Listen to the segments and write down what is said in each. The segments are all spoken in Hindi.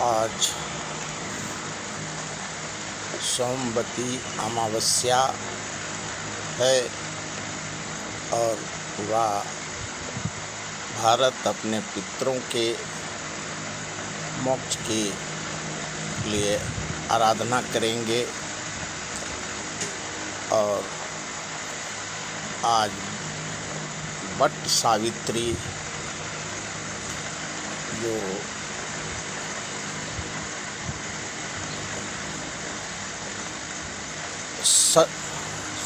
आज सोमवती अमावस्या है और पूरा भारत अपने पितरों के मोक्ष के लिए आराधना करेंगे। और आज वट सावित्री जो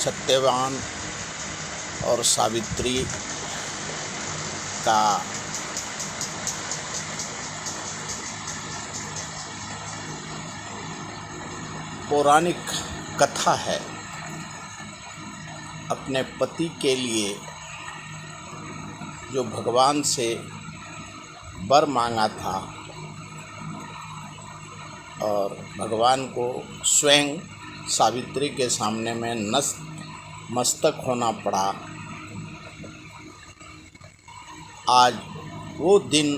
सत्यवान और सावित्री का पौराणिक कथा है। अपने पति के लिए जो भगवान से वर मांगा था और भगवान को स्वयं सावित्री के सामने में नतमस्तक होना पड़ा। आज वो दिन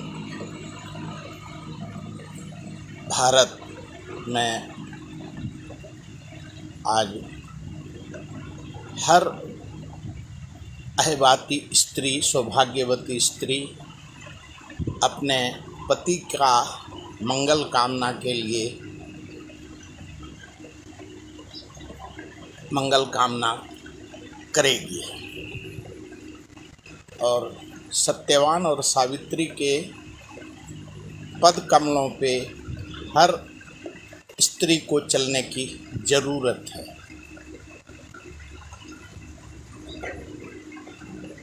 भारत में आज हर अहिवाती स्त्री, सौभाग्यवती स्त्री अपने पति का मंगल कामना के लिए मंगल कामना करेगी। और सत्यवान और सावित्री के पद कमलों पे हर स्त्री को चलने की ज़रूरत है।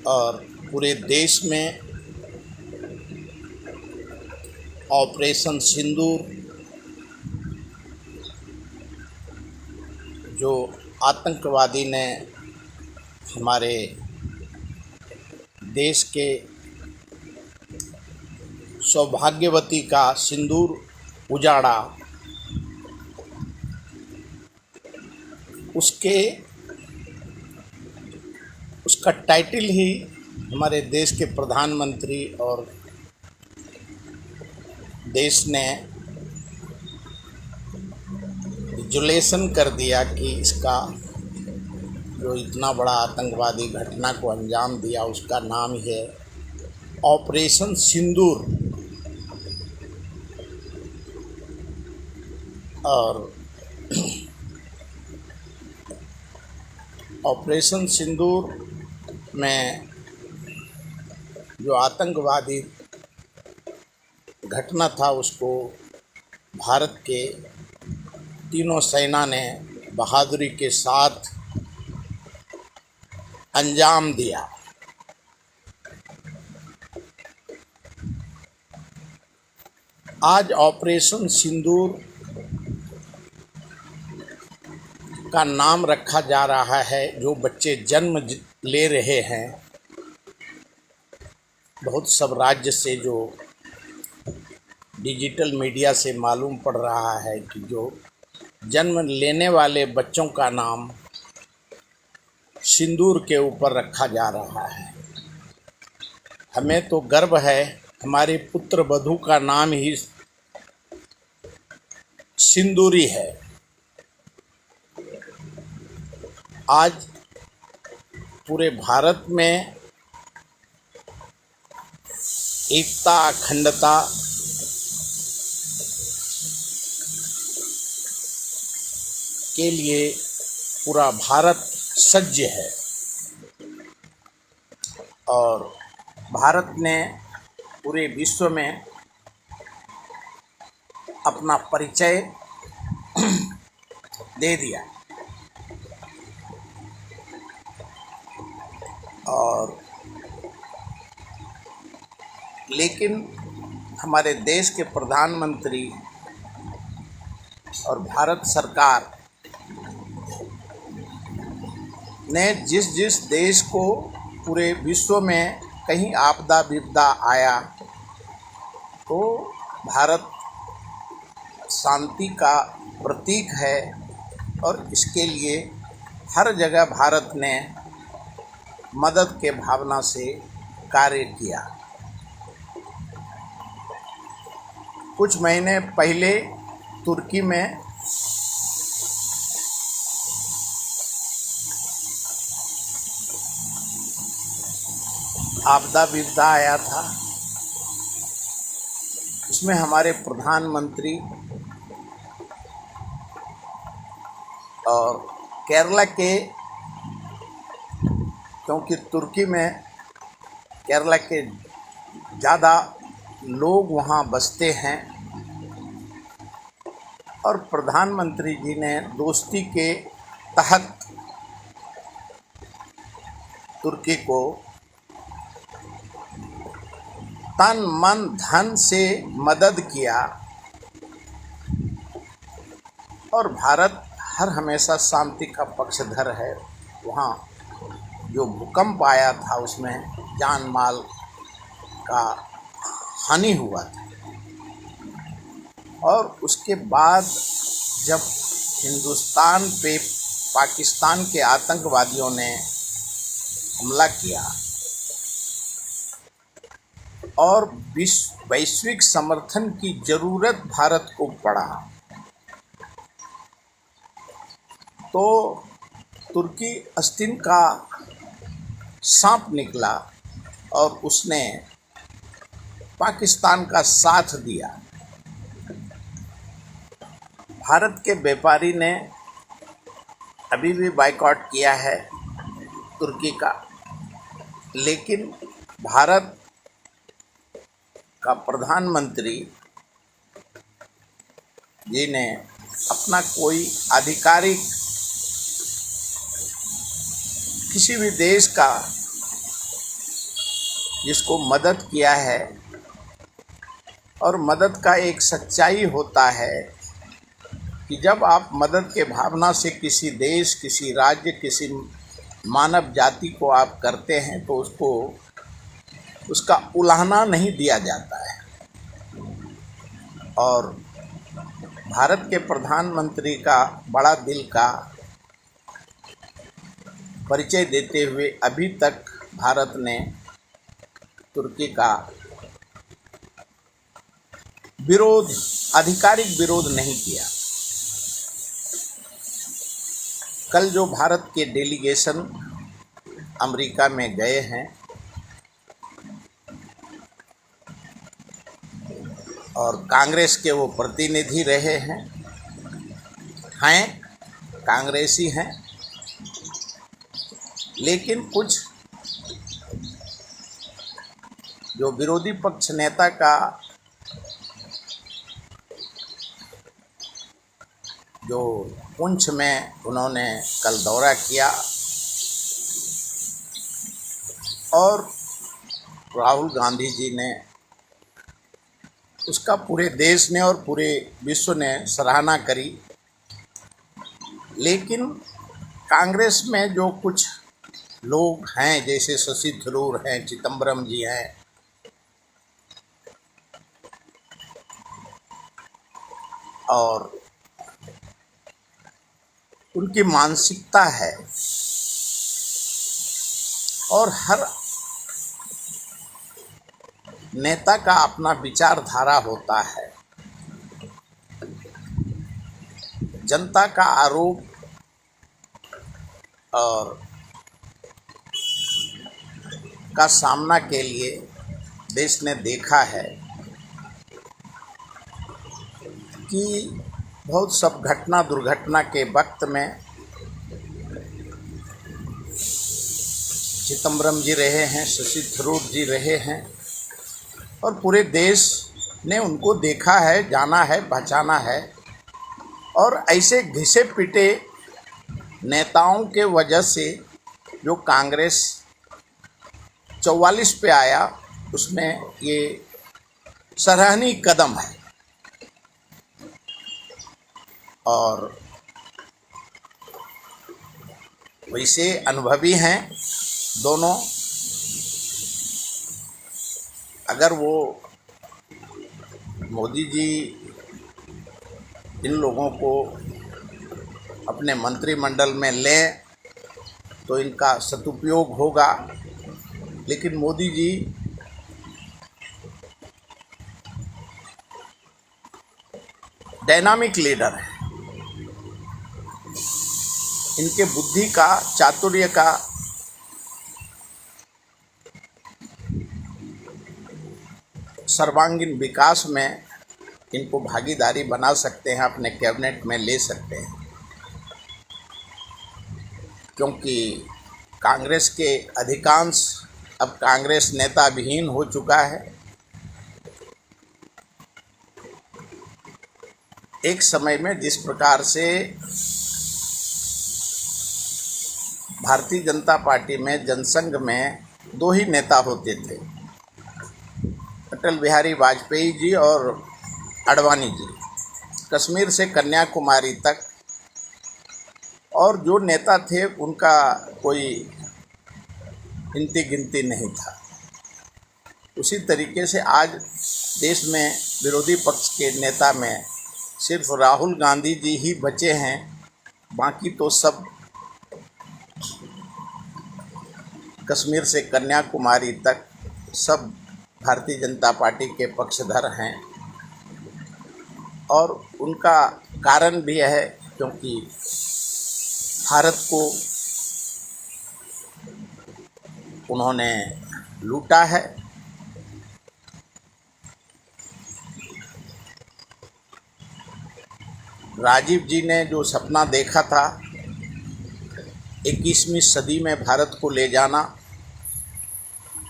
और पूरे देश में ऑपरेशन सिंदूर जो आतंकवादी ने हमारे देश के सौभाग्यवती का सिंदूर उजाड़ा, उसका टाइटल ही हमारे देश के प्रधानमंत्री और देश ने विजुलेशन कर दिया कि इसका जो इतना बड़ा आतंकवादी घटना को अंजाम दिया उसका नाम है ऑपरेशन सिंदूर। और ऑपरेशन सिंदूर में जो आतंकवादी घटना था उसको भारत के तीनों सेना ने बहादुरी के साथ अंजाम दिया। आज ऑपरेशन सिंदूर का नाम रखा जा रहा है जो बच्चे जन्म ले रहे हैं। बहुत सब राज्य से जो डिजिटल मीडिया से मालूम पड़ रहा है कि जो जन्म लेने वाले बच्चों का नाम सिंदूर के ऊपर रखा जा रहा है। हमें तो गर्व है, हमारे पुत्र वधू का नाम ही सिंदूरी है। आज पूरे भारत में एकता, अखंडता के लिए पूरा भारत सज्ज है। और भारत ने पूरे विश्व में अपना परिचय दे दिया। और लेकिन हमारे देश के प्रधानमंत्री और भारत सरकार ने जिस देश को पूरे विश्व में कहीं आपदा विपदा आया तो भारत शांति का प्रतीक है। और इसके लिए हर जगह भारत ने मदद के भावना से कार्य किया। कुछ महीने पहले तुर्की में आपदा विपदा आया था। इसमें हमारे प्रधानमंत्री और केरला के, क्योंकि तुर्की में केरला के ज़्यादा लोग वहाँ बसते हैं, और प्रधानमंत्री जी ने दोस्ती के तहत तुर्की को तन मन धन से मदद किया। और भारत हर हमेशा शांति का पक्षधर है। वहाँ जो भूकंप आया था उसमें जान माल का हानि हुआ था, और उसके बाद जब हिंदुस्तान पे पाकिस्तान के आतंकवादियों ने हमला किया और वैश्विक समर्थन की जरूरत भारत को पड़ा, तो तुर्की आस्तीन का सांप निकला और उसने पाकिस्तान का साथ दिया। भारत के व्यापारी ने अभी भी बायकॉट किया है तुर्की का, लेकिन भारत का प्रधानमंत्री जी ने अपना कोई आधिकारिक किसी भी देश का जिसको मदद किया है, और मदद का एक सच्चाई होता है कि जब आप मदद के भावना से किसी देश, किसी राज्य, किसी मानव जाति को आप करते हैं तो उसको उसका उलाहना नहीं दिया जाता है। और भारत के प्रधानमंत्री का बड़ा दिल का परिचय देते हुए अभी तक भारत ने तुर्की का विरोध, आधिकारिक विरोध नहीं किया। कल जो भारत के डेलीगेशन अमेरिका में गए हैं और कांग्रेस के वो प्रतिनिधि रहे हैं कांग्रेसी हैं, लेकिन कुछ जो विरोधी पक्ष नेता का जो पुंछ में उन्होंने कल दौरा किया, और राहुल गांधी जी ने उसका पूरे देश ने और पूरे विश्व ने सराहना करी। लेकिन कांग्रेस में जो कुछ लोग हैं, जैसे शशि थरूर हैं, चिदम्बरम जी हैं, और उनकी मानसिकता है, और हर नेता का अपना विचारधारा होता है। जनता का आरोप और का सामना के लिए देश ने देखा है कि बहुत सब घटना दुर्घटना के वक्त में चिदम्बरम जी रहे हैं, शशि थरूर जी रहे हैं, और पूरे देश ने उनको देखा है, जाना है, पहचाना है। और ऐसे घिसे पिटे नेताओं के वजह से जो कांग्रेस 44 पे आया, उसमें ये सराहनीय कदम है। और वैसे अनुभवी हैं दोनों। अगर वो मोदी जी इन लोगों को अपने मंत्रिमंडल में लें तो इनका सदुपयोग होगा, लेकिन मोदी जी डायनामिक लीडर हैं। इनके बुद्धि का, चातुर्य का, सर्वांगीण विकास में इनको भागीदारी बना सकते हैं, अपने कैबिनेट में ले सकते हैं, क्योंकि कांग्रेस के अधिकांश अब कांग्रेस नेता विहीन हो चुका है। एक समय में जिस प्रकार से भारतीय जनता पार्टी में, जनसंघ में दो ही नेता होते थे, अटल बिहारी वाजपेयी जी और आडवाणी जी, कश्मीर से कन्याकुमारी तक, और जो नेता थे उनका कोई गिनती गिनती नहीं था। उसी तरीके से आज देश में विरोधी पक्ष के नेता में सिर्फ राहुल गांधी जी ही बचे हैं, बाकी तो सब कश्मीर से कन्याकुमारी तक सब भारतीय जनता पार्टी के पक्षधर हैं। और उनका कारण भी है क्योंकि भारत को उन्होंने लूटा है। राजीव जी ने जो सपना देखा था 21वीं सदी में भारत को ले जाना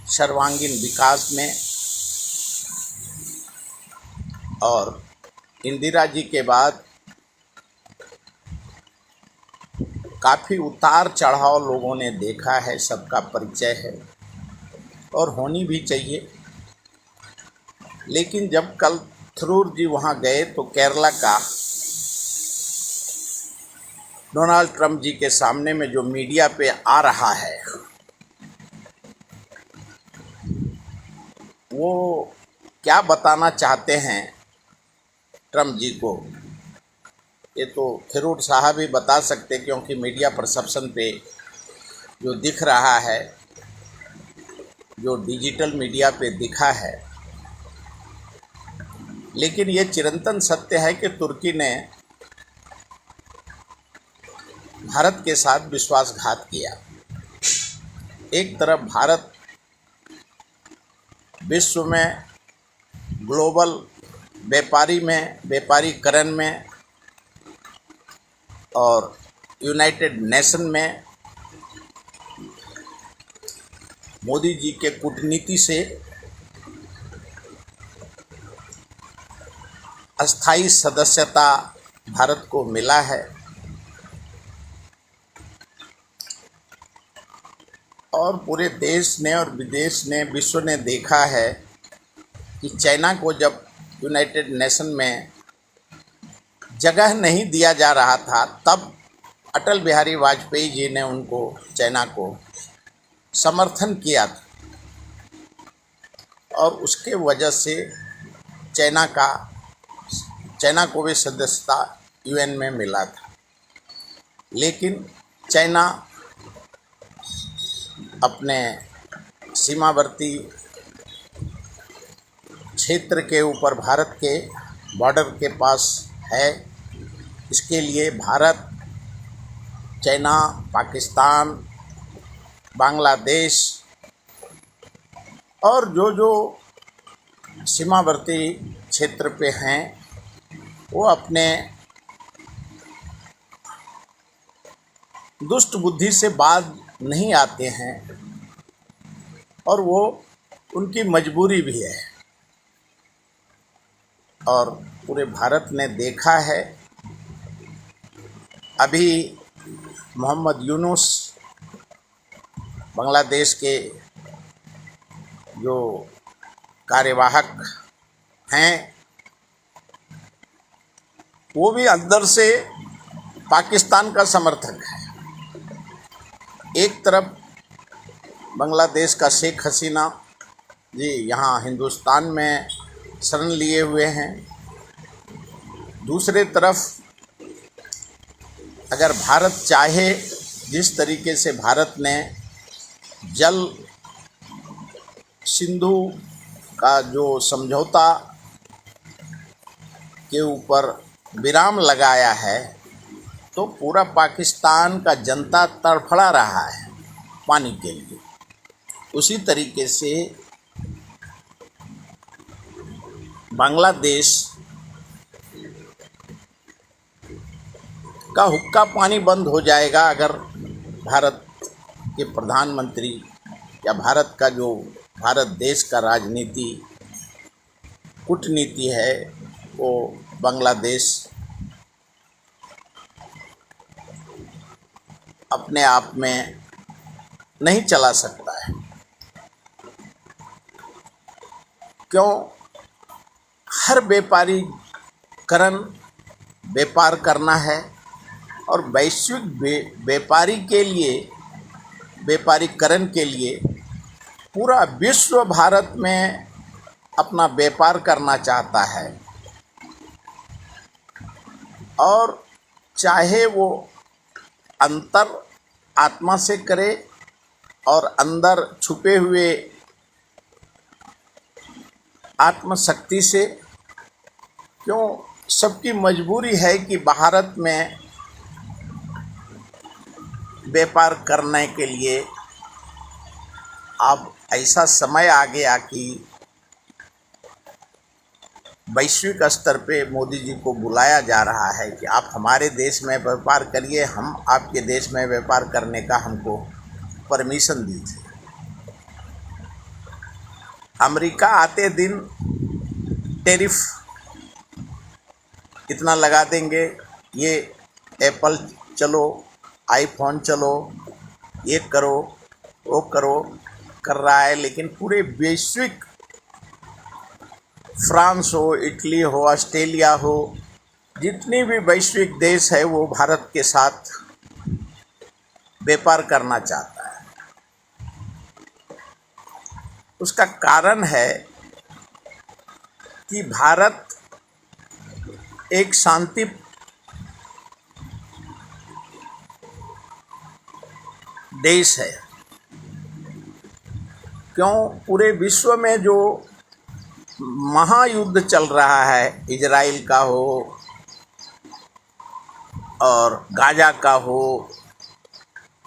सर्वांगीण विकास में, और इंदिरा जी के बाद काफ़ी उतार चढ़ाव लोगों ने देखा है, सबका परिचय है और होनी भी चाहिए। लेकिन जब कल थरूर जी वहाँ गए तो केरला का डोनाल्ड ट्रंप जी के सामने में जो मीडिया पे आ रहा है, वो क्या बताना चाहते हैं ट्रंप जी को, ये तो थरूर साहब ही बता सकते, क्योंकि मीडिया परसेप्शन पे जो दिख रहा है, जो डिजिटल मीडिया पे दिखा है। लेकिन ये चिरंतन सत्य है कि तुर्की ने भारत के साथ विश्वासघात किया। एक तरफ भारत विश्व में ग्लोबल व्यापारीकरण में और यूनाइटेड नेशन में मोदी जी के कूटनीति से अस्थायी सदस्यता भारत को मिला है, और पूरे देश ने और विदेश ने, विश्व ने देखा है कि चाइना को जब यूनाइटेड नेशन में जगह नहीं दिया जा रहा था, तब अटल बिहारी वाजपेयी जी ने उनको, चाइना को समर्थन किया था, और उसके वजह से चाइना को भी सदस्यता यूएन में मिला था। लेकिन चाइना अपने सीमावर्ती क्षेत्र के ऊपर, भारत के बॉर्डर के पास है, इसके लिए भारत, चाइना, पाकिस्तान, बांग्लादेश और जो सीमावर्ती क्षेत्र पे हैं, वो अपने दुष्ट बुद्धि से बाज नहीं आते हैं, और वो उनकी मजबूरी भी है। और पूरे भारत ने देखा है, अभी मोहम्मद यूनुस बांग्लादेश के जो कार्यवाहक हैं, वो भी अंदर से पाकिस्तान का समर्थक है। एक तरफ बांग्लादेश का शेख हसीना जी यहाँ हिंदुस्तान में शरण लिए हुए हैं, दूसरे तरफ अगर भारत चाहे, जिस तरीके से भारत ने जल सिंधु का जो समझौता के ऊपर विराम लगाया है तो पूरा पाकिस्तान का जनता तड़फड़ा रहा है पानी के लिए। उसी तरीके से बांग्लादेश का हुक्का पानी बंद हो जाएगा अगर भारत के प्रधानमंत्री या भारत देश का राजनीति कूटनीति है वो बांग्लादेश अपने आप में नहीं चला सकता है। क्यों? हर व्यापारीकरण व्यापार करना है और वैश्विक व्यापारीकरण के लिए पूरा विश्व भारत में अपना व्यापार करना चाहता है। और चाहे वो अंतर आत्मा से करे और अंदर छुपे हुए आत्मशक्ति से, क्यों सबकी मजबूरी है कि भारत में व्यापार करने के लिए अब ऐसा समय आ गया कि वैश्विक स्तर पे मोदी जी को बुलाया जा रहा है कि आप हमारे देश में व्यापार करिए, हम आपके देश में व्यापार करने का हमको परमिशन दीजिए। अमेरिका आते दिन टैरिफ इतना लगा देंगे, ये एप्पल चलो, आईफोन चलो, ये करो वो करो कर रहा है। लेकिन पूरे वैश्विक फ्रांस हो, इटली हो, ऑस्ट्रेलिया हो, जितनी भी वैश्विक देश है वो भारत के साथ व्यापार करना चाहता है। उसका कारण है कि भारत एक शांति देश है। क्यों? पूरे विश्व में जो महायुद्ध चल रहा है, इजराइल का हो और गाजा का हो,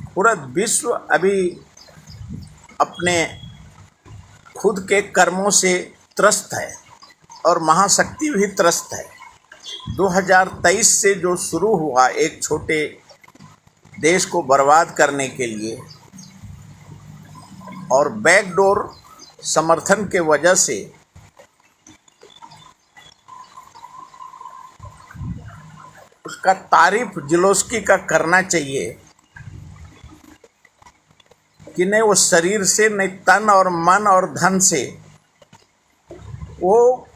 पूरा विश्व अभी अपने खुद के कर्मों से त्रस्त है और महाशक्ति भी त्रस्त है। 2023 से जो शुरू हुआ एक छोटे देश को बर्बाद करने के लिए और बैकडोर समर्थन के वजह से उसका तारीफ ज़ेलेंस्की का करना चाहिए कि नहीं, वो शरीर से नहीं, तन और मन और धन से वो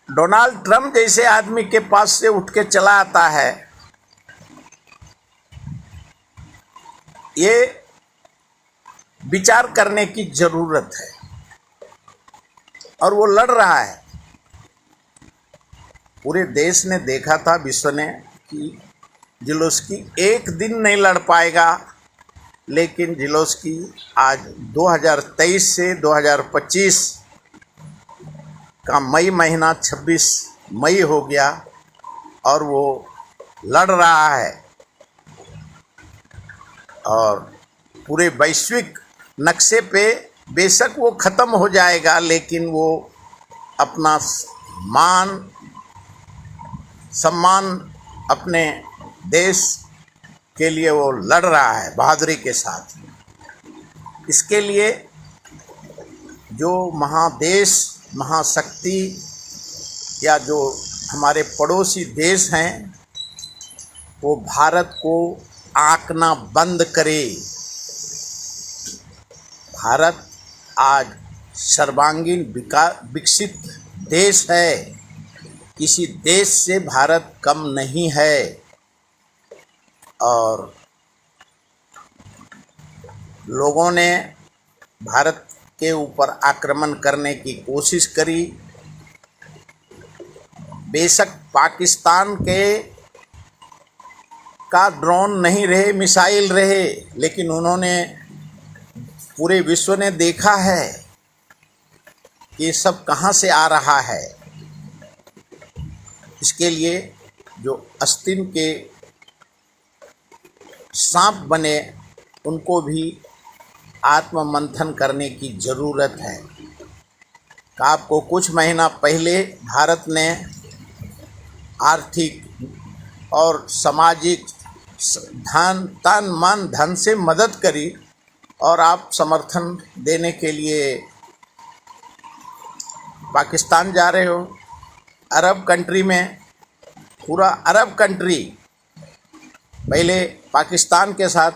डोनाल्ड ट्रंप जैसे आदमी के पास से उठ के चला आता है। ये विचार करने की जरूरत है और वो लड़ रहा है। पूरे देश ने देखा था, विश्व ने, कि ज़ेलेंस्की एक दिन नहीं लड़ पाएगा। लेकिन ज़ेलेंस्की आज 2023 से 2025 का मई महीना 26 मई हो गया और वो लड़ रहा है। और पूरे वैश्विक नक्शे पे बेशक वो ख़त्म हो जाएगा, लेकिन वो अपना मान सम्मान अपने देश के लिए वो लड़ रहा है बहादुरी के साथ। इसके लिए जो महादेश, महाशक्ति या जो हमारे पड़ोसी देश हैं वो भारत को आंकना बंद करे। भारत आज सर्वांगीण विकसित देश है, किसी देश से भारत कम नहीं है। और लोगों ने भारत के ऊपर आक्रमण करने की कोशिश करी। बेशक पाकिस्तान का ड्रोन नहीं रहे, मिसाइल रहे, लेकिन उन्होंने, पूरे विश्व ने देखा है कि सब कहाँ से आ रहा है। इसके लिए जो आस्तीन के सांप बने उनको भी आत्ममंथन करने की ज़रूरत है। आपको कुछ महीना पहले भारत ने आर्थिक और सामाजिक तन मन धन से मदद करी और आप समर्थन देने के लिए पाकिस्तान जा रहे हो। अरब कंट्री में पूरा अरब कंट्री पहले पाकिस्तान के साथ,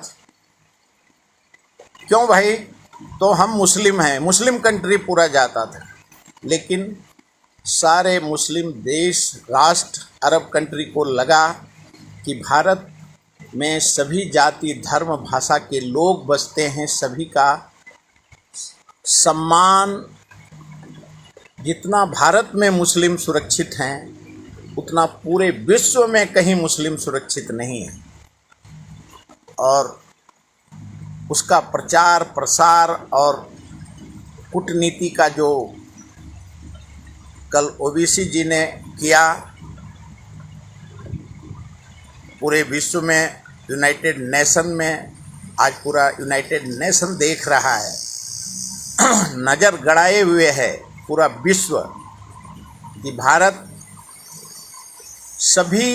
क्यों भाई, तो हम मुस्लिम हैं, मुस्लिम कंट्री पूरा जाता था, लेकिन सारे मुस्लिम देश राष्ट्र अरब कंट्री को लगा कि भारत में सभी जाति धर्म भाषा के लोग बसते हैं, सभी का सम्मान, जितना भारत में मुस्लिम सुरक्षित हैं उतना पूरे विश्व में कहीं मुस्लिम सुरक्षित नहीं है। और उसका प्रचार प्रसार और कूटनीति का जो कल ओवैसी जी ने किया, पूरे विश्व में यूनाइटेड नेशन में आज पूरा यूनाइटेड नेशन देख रहा है, नज़र गड़ाए हुए है पूरा विश्व कि भारत सभी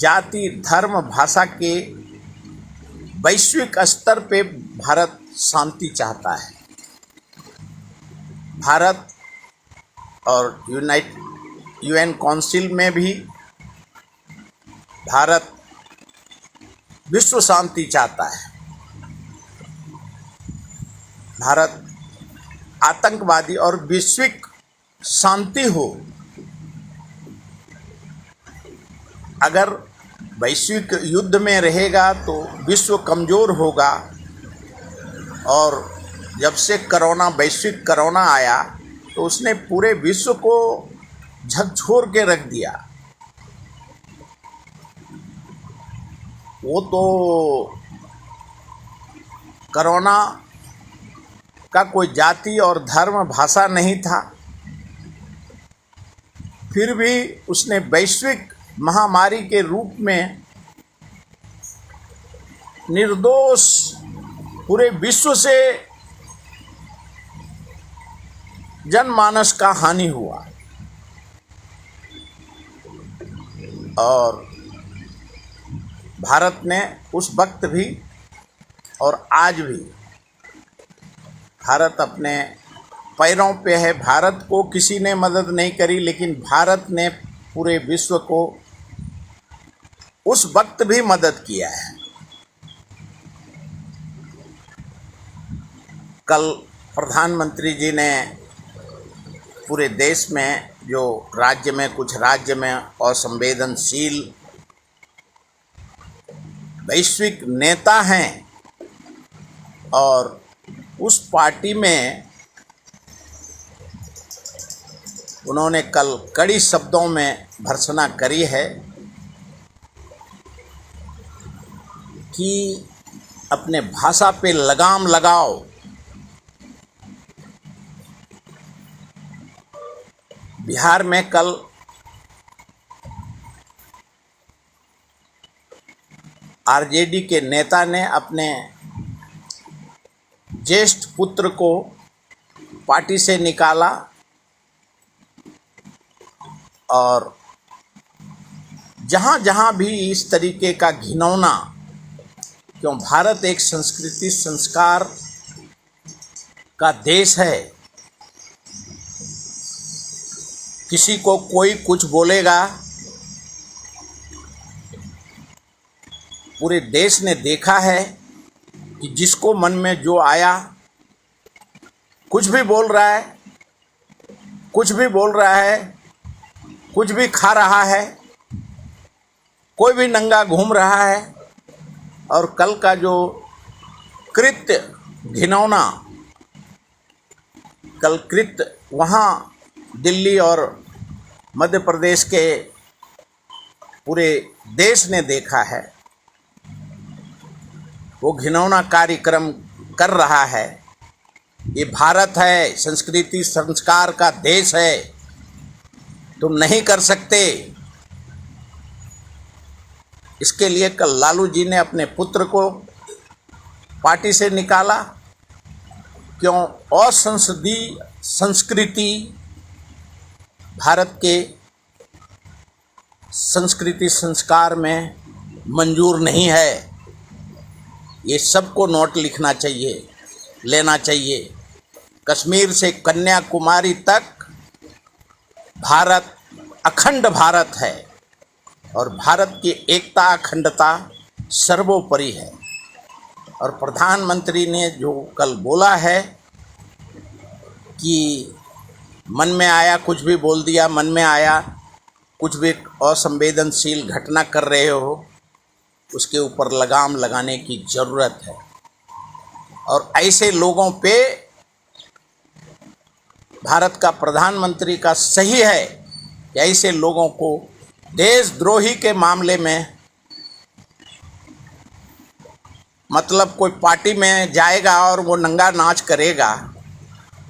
जाति धर्म भाषा के वैश्विक स्तर पे भारत शांति चाहता है। भारत और यूएन काउंसिल में भी भारत विश्व शांति चाहता है। भारत आतंकवादी और वैश्विक शांति हो। अगर वैश्विक युद्ध में रहेगा तो विश्व कमज़ोर होगा। और जब से वैश्विक कोरोना आया तो उसने पूरे विश्व को झकझोर के रख दिया। वो तो कोरोना का कोई जाति और धर्म भाषा नहीं था, फिर भी उसने वैश्विक महामारी के रूप में निर्दोष पूरे विश्व से जनमानस का हानि हुआ। और भारत ने उस वक्त भी और आज भी भारत अपने पैरों पे है। भारत को किसी ने मदद नहीं करी, लेकिन भारत ने पूरे विश्व को उस वक्त भी मदद किया है। कल प्रधानमंत्री जी ने पूरे देश में जो कुछ राज्य में असंवेदनशील वैश्विक नेता हैं और उस पार्टी में उन्होंने कल कड़ी शब्दों में भर्त्सना करी है कि अपने भाषा पे लगाम लगाओ। बिहार में कल आरजेडी के नेता ने अपने ज्येष्ठ पुत्र को पार्टी से निकाला और जहाँ जहाँ भी इस तरीके का घिनौना, क्यों भारत एक संस्कृति संस्कार का देश है, किसी को कोई कुछ बोलेगा, पूरे देश ने देखा है कि जिसको मन में जो आया कुछ भी बोल रहा है, कुछ भी बोल रहा है, कुछ भी खा रहा है, कोई भी नंगा घूम रहा है। और कल का जो कृत्य घिनौना, कल कृत्य वहाँ दिल्ली और मध्य प्रदेश के पूरे देश ने देखा है, वो घिनौना कार्यक्रम कर रहा है। ये भारत है, संस्कृति संस्कार का देश है, तुम नहीं कर सकते। इसके लिए कल लालू जी ने अपने पुत्र को पार्टी से निकाला। क्यों? असंसदीय संस्कृति भारत के संस्कृति संस्कार में मंजूर नहीं है। ये सबको नोट लिखना चाहिए, लेना चाहिए। कश्मीर से कन्याकुमारी तक भारत अखंड भारत है और भारत की एकता अखंडता सर्वोपरि है। और प्रधानमंत्री ने जो कल बोला है कि मन में आया कुछ भी बोल दिया, मन में आया कुछ भी असंवेदनशील घटना कर रहे हो, उसके ऊपर लगाम लगाने की ज़रूरत है। और ऐसे लोगों पे भारत का प्रधानमंत्री का सही है कि ऐसे लोगों को देशद्रोही के मामले में, मतलब कोई पार्टी में जाएगा और वो नंगा नाच करेगा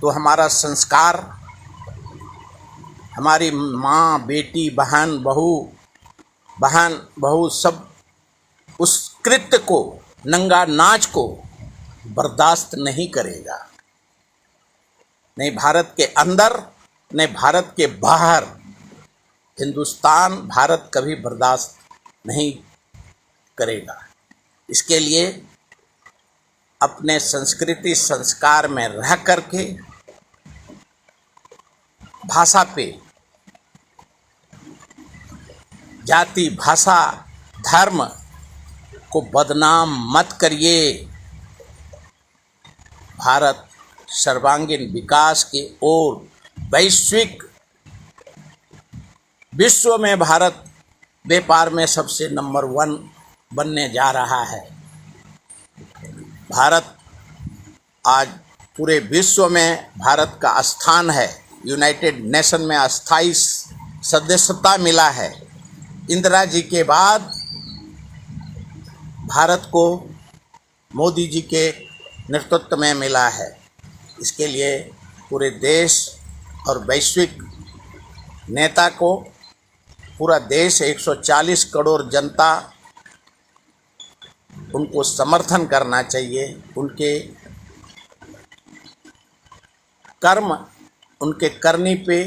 तो हमारा संस्कार, हमारी माँ, बेटी, बहन, बहू सब उस कृत्य को, नंगा नाच को बर्दाश्त नहीं करेगा। नहीं भारत के अंदर, नहीं भारत के बाहर, हिंदुस्तान, भारत कभी बर्दाश्त नहीं करेगा। इसके लिए अपने संस्कृति संस्कार में रह करके भाषा पे, जाति, भाषा, धर्म को बदनाम मत करिए। भारत सर्वांगीण विकास की ओर, वैश्विक विश्व में भारत व्यापार में सबसे नंबर 1 बनने जा रहा है। भारत आज पूरे विश्व में भारत का स्थान है। यूनाइटेड नेशन में अस्थायी सदस्यता मिला है। इंदिरा जी के बाद भारत को मोदी जी के नेतृत्व में मिला है। इसके लिए पूरे देश और वैश्विक नेता को, पूरा देश 140 करोड़ जनता उनको समर्थन करना चाहिए। उनके कर्म, उनके करनी पे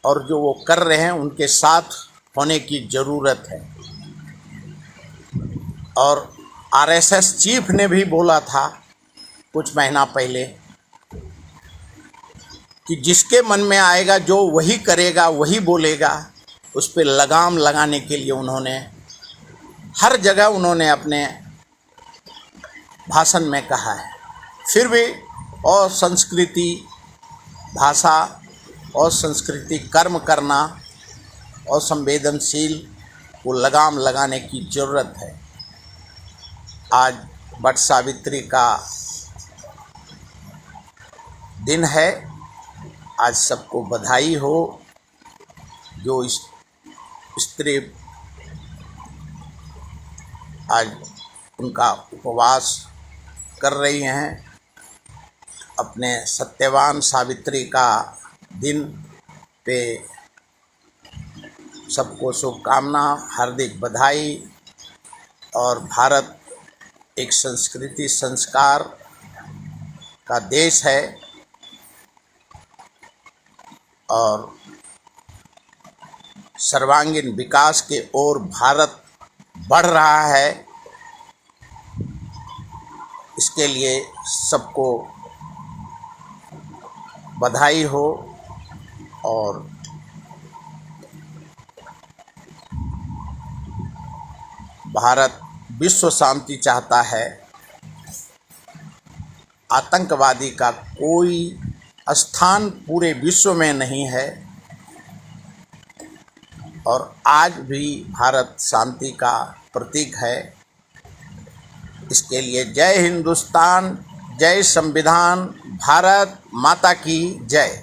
और जो वो कर रहे हैं उनके साथ होने की ज़रूरत है। और आरएसएस चीफ ने भी बोला था कुछ महीना पहले कि जिसके मन में आएगा जो वही करेगा, वही बोलेगा। उस पर लगाम लगाने के लिए उन्होंने हर जगह उन्होंने अपने भाषण में कहा है। फिर भी और संस्कृति, भाषा और संस्कृति, कर्म करना और संवेदनशील को लगाम लगाने की ज़रूरत है। आज वट सावित्री का दिन है। आज सबको बधाई हो जो इस स्त्री आज उनका उपवास कर रही हैं। अपने सत्यवान सावित्री का दिन पे सबको शुभकामना, हार्दिक बधाई। और भारत एक संस्कृति संस्कार का देश है और सर्वांगीण विकास के ओर भारत बढ़ रहा है। इसके लिए सबको बधाई हो। और भारत विश्व शांति चाहता है। आतंकवादी का कोई स्थान पूरे विश्व में नहीं है। और आज भी भारत शांति का प्रतीक है। इसके लिए जय हिंदुस्तान, जय संविधान, भारत माता की जय।